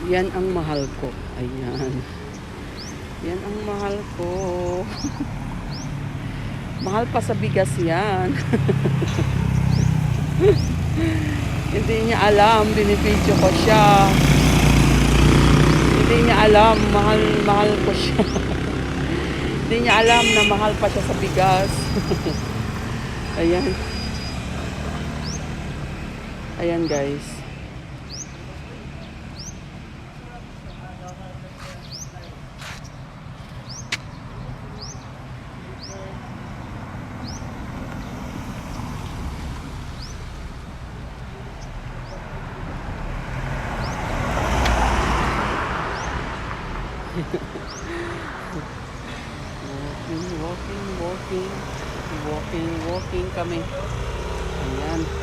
Yan ang mahal ko. Ayan. Yan ang mahal ko. Mahal pa sa bigas yan. Hindi niya alam, binibidyo ko siya. Hindi niya alam, mahal ko siya. Hindi niya alam na mahal pa siya sa bigas. Ayan. Ayan guys. Walking kami. Ayan.